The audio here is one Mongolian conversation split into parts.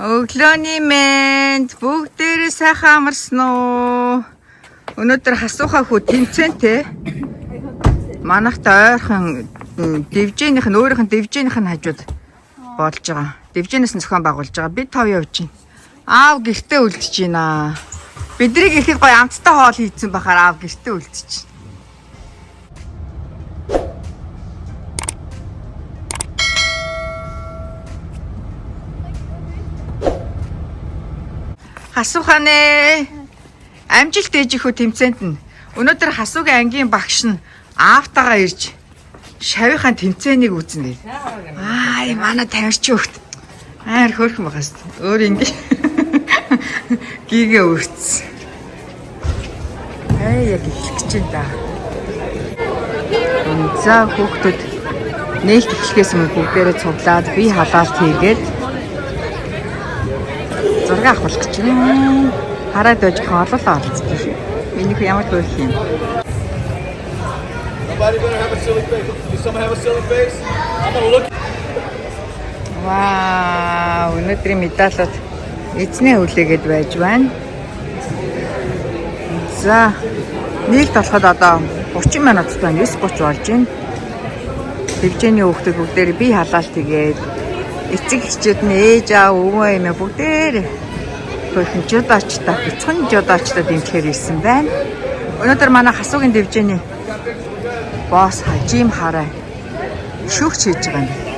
Өглөөний мэнд бүгдээрээ сайхан амарсан уу? Өнөөдөр хасуухаа хүү тэмцээнтэй. Манайхтай ойрхон дивжээнийх нь өөрийнх нь дивжээнийх нь хажууд болж байгаа. Дивжээнээс нь зохион байгуулж байгаа. Бид тав явж байна. Аав гэртээ үлдэж байна. Бидрийг ихэд гоё амттай хоол хийцэн бахаар аав гэртээ үлдэж байна. Хасууханэ амжилт ээжихүү тэмцээнд нь өнөөдөр хасуугийн ангийн багш нь аавтайгаа ирж шавийнхаа тэмцээнийг үзнэ. Аа манай тамирчин хөхт аяр хөөрхөн байгаа шүү дээ. Өөр ингэ гигээ өрцсөн. Яг ихлэх гэж байна да. За хүүхдүүд нээлт эхлэхээс өмнө бүгдээрээ цуглаад бие халаалт хийгээд зураг авах гэж байна. Хараад байж хооллоо оролцдог шүү. Минийх ямар хөөх юм. Вау, өнөөдрийн медалууд эзнээ хүлээгээд байж байна. За, нийлд болоход одоо 30 минут байна. 9:30 болж байна. Дивжээний хүүхдүүд бүгдээр бие халаалт хийгээд эцэг эхчүүд нь ээж аав өвөө эмээ бүгдээр хөрхөн жодоочтой бяцхан жодоочтой дэмжихээр ирсэн байна. Өнөөдөр манай хасуугийн дивжээний босс Хажим Хараа шүүгч хийж байгаа юм.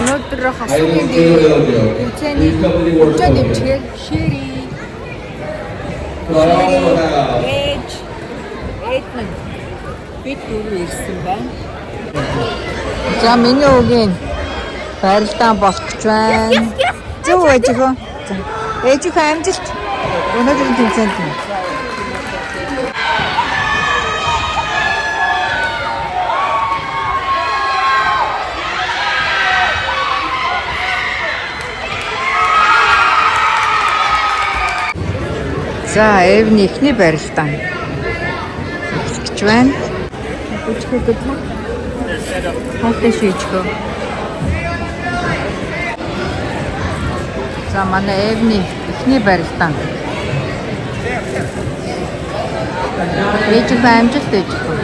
Өнөөдөр хасуугийн тэмцээний хүчтэй дэмжгээр Шэри Эдмэн бид дөрөв ирсэн байна. За миний өгийн байралтаа болох гэж байна. Зөв ээжихөө. Ээжихөө амжилт. Өнөөдрийн тэмцээнд нь. За, Эвний ихний барилтаа эхлэж байна. Бүжгэхэд хоолтой шийдчихөө. За, манай Эвний ихний барилтаа. Ээж амжилт ээжихөө.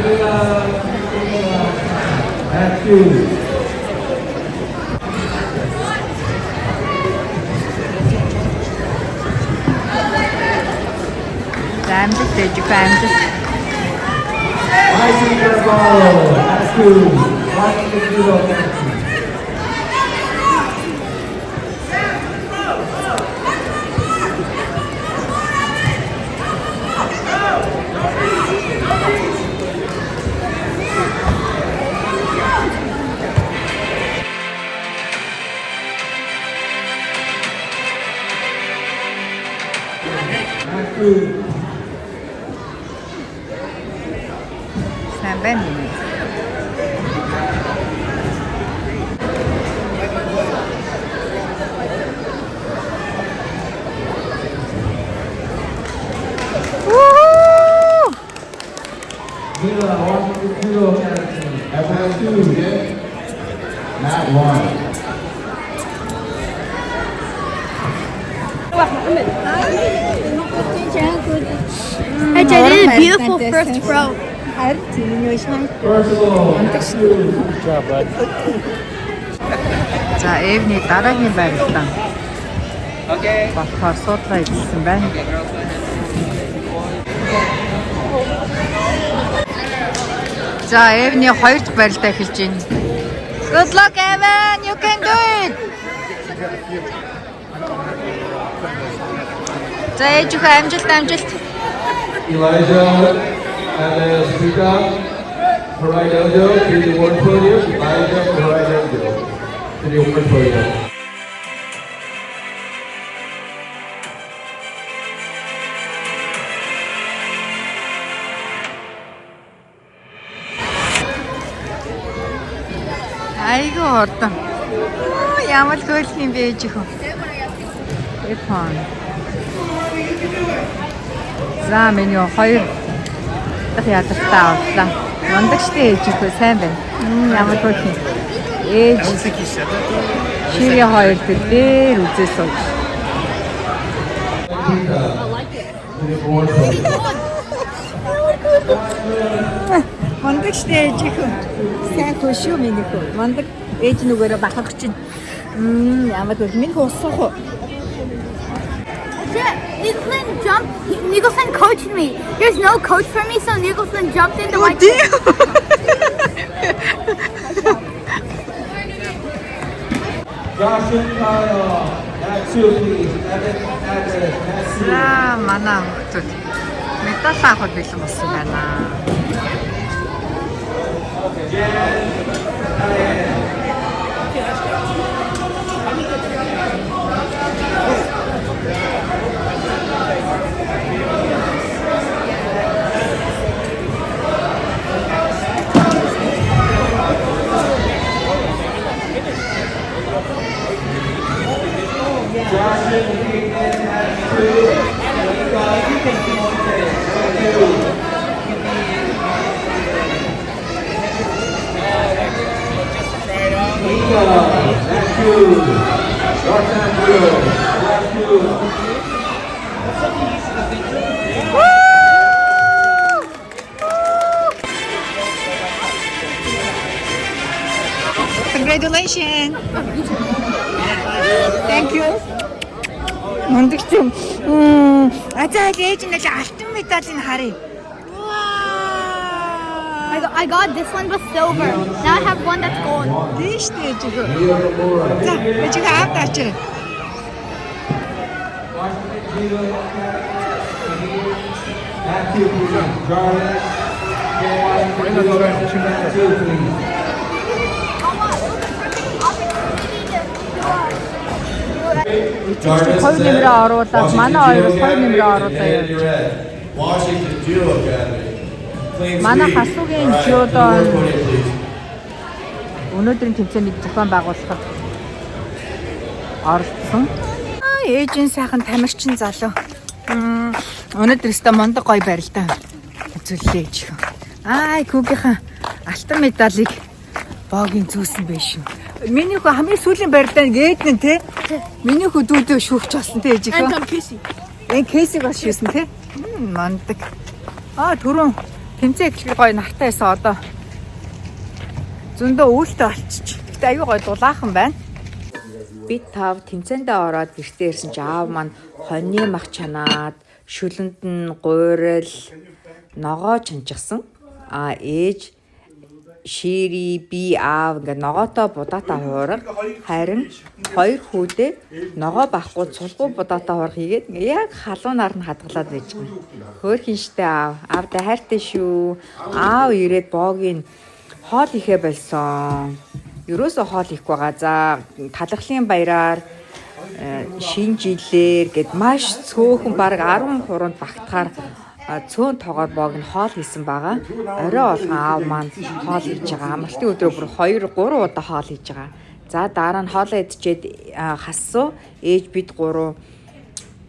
Амжилт ээжихөө амжилт. сайн байна уу? Not one. Hey, Jay, this is beautiful first row. First of all, good job, bud. За, Эвний дараагийн байрлал. Окей. Болохоор суудлаа идсэн байна. За, Эвний 2 дахь байрлалаа эхэлж байна. Good luck, Evan! You can do it! За, ээжийнхээ амжилт. Elijah and Speaker, Harai Dojo to the award podium. Elijah and Harai Dojo to the award podium. Айгу хурдан. Ямар хөөх юм бэ ээжийнхөө. Эпон. За, миний 2 дахь ядартай авлаа. Мундаг штэ ээжийнхөө сайн байна. Ямар хөөх юм. Ээж шири 2 дээр үзээ сууж. Мундаг штэ ээжийнхөө. Сайн хөш юу миний хөө. Мундаг ээж нүгээрээ бахах чинь. Ямар хөөх минь хусах уу. Nicholson jumped. Nicholson coached me. There's no coach for me, so Nicholson jumped in the white. Josh and Kyle, at 2 please. За, манай хүүхдүүд медаль авах бэлэн болсон байна. Congratulations. Thank you. Мундаг юм. Азаа ээж нэг алтан медалийн харъя. I got this one was silver. Now I have one that's gold. Тийш ээж гоо. За, ээж гоо авдаач. Хоёр нэмрээ оруулаад манай хоёроос хоёр нэмрээ оруулаад Washington Judo Academy. манай хасуугийн жюдо өнөөдрийн тэмцээний зохион байгуулахад оролцсон. Ээжийн сайхан тамирчин залуу. Өнөөдөр өстө мондог гоё барилдаа үзүүллээ ээж. Күүгийнхэн алтан медалийг боогийн зүүсэн байш. Миний хүү хамгийн сүүлийн барилдаанд гээдэн те. Миний хүү дүүдөө шүүгч болсон те ээж. Кейсиг бас шүүсэн те. Мондог. Түрүүн тэмцээ эхлэх гоё нартай байсан одоо зөндөө үүлтэй болчих. Гэтэ аюу гоё дулаахан байна. Бид тав тэмцээндээ ороод гэртээ ирсэн чи аав маань хоньны мах чанаад, шүлэнд нь гуйрал, ногоо чанчихсан. Ээж шири би аав ингээ ногоотой будаатай хуурга харин хоёр хүүдээ ногоо бахгүй цулгуу будаатай хуурга хийгээд яг халуунаар нь хадгалаад байж байгаа. Хөөхин штэ аавтай хайртай шүү. Аав ирээд боогийн хоол ихэ болсон. Ерөөсөө хоол ихгүй байгаа. За талхлын баяраар шинэ жилээр гэд маш цөөхөн баг 10 хуруунд багтахаар цөөн тоогоор боог нь хоол хийсэн байгаа. Орой болгон аав маань хоол хийж байгаа. Амралтын өдрөө бүр 2 3 удаа хоол хийж байгаа. За дараа нь хоолоо идчихэд хассуу ээж бид 3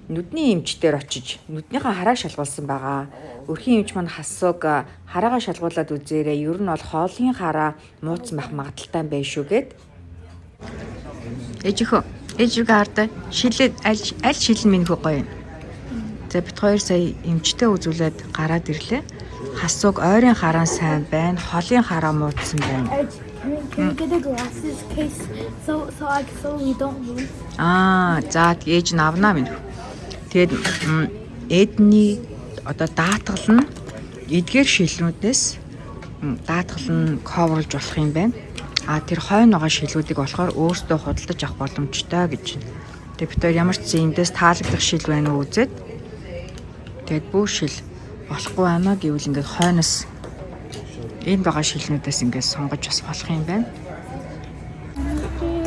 нүдний эмчтэр очиж нүднийхээ харааг шалгуулсан байгаа. Өрхийн эмч маань хассууг хараагаа шалгуулад үзээрэй. Ер нь бол хоолын хараа мууцсан байх магадaltaй байх шүү гэд. Ээжийнхөө ээжигээ хардаа шилээд аль шилэн минь хөө гоё юм. За бид 2 сая эмчтэй үзүүлээд гараад ирлээ. Хассууг ойрын хараа сайн байна. Холын хараа муудсан байна. Can you get the glasses case so we don't move? За ээж нь авнаа минь. Тэгээд эдний одоо даатгал нь эдгээр шилнүүдээс даатгал нь coverлж болох юм байна. Тэр хойно байгаа шилүүдийг болохоор өөрсдөө худалдаж авах боломжтой гэж байна. Тэгээд бид ямар ч зэндээс таалагдах шил байна уу үзээд тэгээд бүх шил болохгүй байна гэвэл ингээд хойноос энэ байгаа шилнүүдээс ингээд сонгож бас болох юм байна.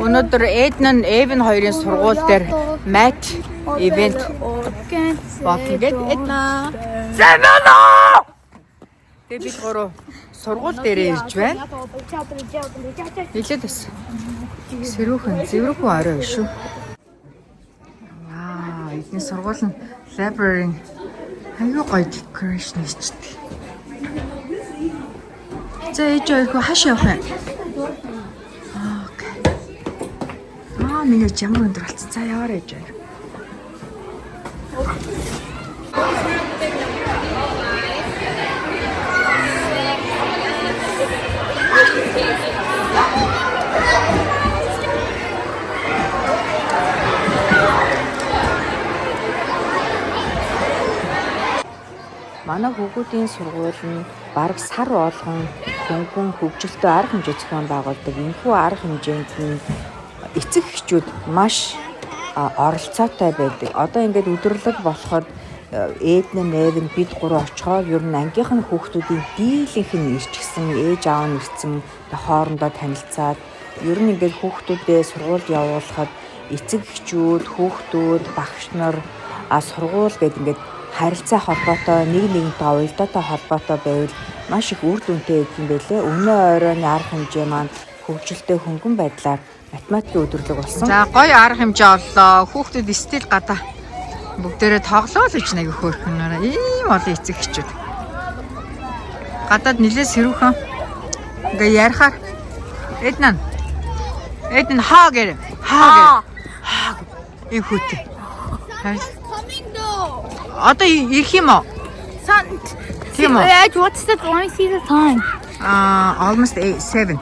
Өнөөдөр Эднэн Эвен хоёрын сургууль дээр матч ивент болдог Эдна. Зэмэнэ! Тэгээд бид 3 сургууль дээр ирж байна. Нийлээд бас зэврүүхэн орой биш шүү. Вау, эдний сургууль нь library аюу гоё decoration хийчихдэг. За ээж хоёроо хаашаа явах юм? Окей. Миний ямар өндөр болсон. За яваарай ээж хоёр. Манай хүүхдүүдийн сургууль нь бараг сар болгон хөнгөн хөгжилтэй арга хэмжээ зохион байгуулдаг. Энэхүү арга хэмжээнд нь эцэг эхчүүд маш оролцоотой байдаг. Одоо ингээд өдөрлөг болоход Эднэн Эвен бид 3 очихоор ер нь ангийнхан хүүхдүүдийн дийлэнх нь ирчихсэн, ээж аав нь ирсэн, хоорондоо танилцаад ер нь ингээд хүүхдүүдээ сургуульд явуулахад эцэг эхчүүд, хүүхдүүд, багш нар сургууль гэдэг ингээд харилцаа холбоотой нэгнтэй уялдаатай холбоотой байвал маш их үр дүнтэй юм байлээ. Өмнө оройн арга хэмжээ маань хөгжилтэй хөнгөн байдлаар математикийн өдөрлөг болсон. За гоё арга хэмжээ оллоо. Хүүхдүүд стил гадаа бүгдээрээ тоглоол гэж нэг хөөрхөн ийм олон эцэг эхчүүд. Гадаад нилээ сэрүүхэн. Ингээ ярихаар Эднэн хаа гэр. Ийм хүүтэй. Одоо ирэх юм уу? What's the? Let me see the time. Almost 7.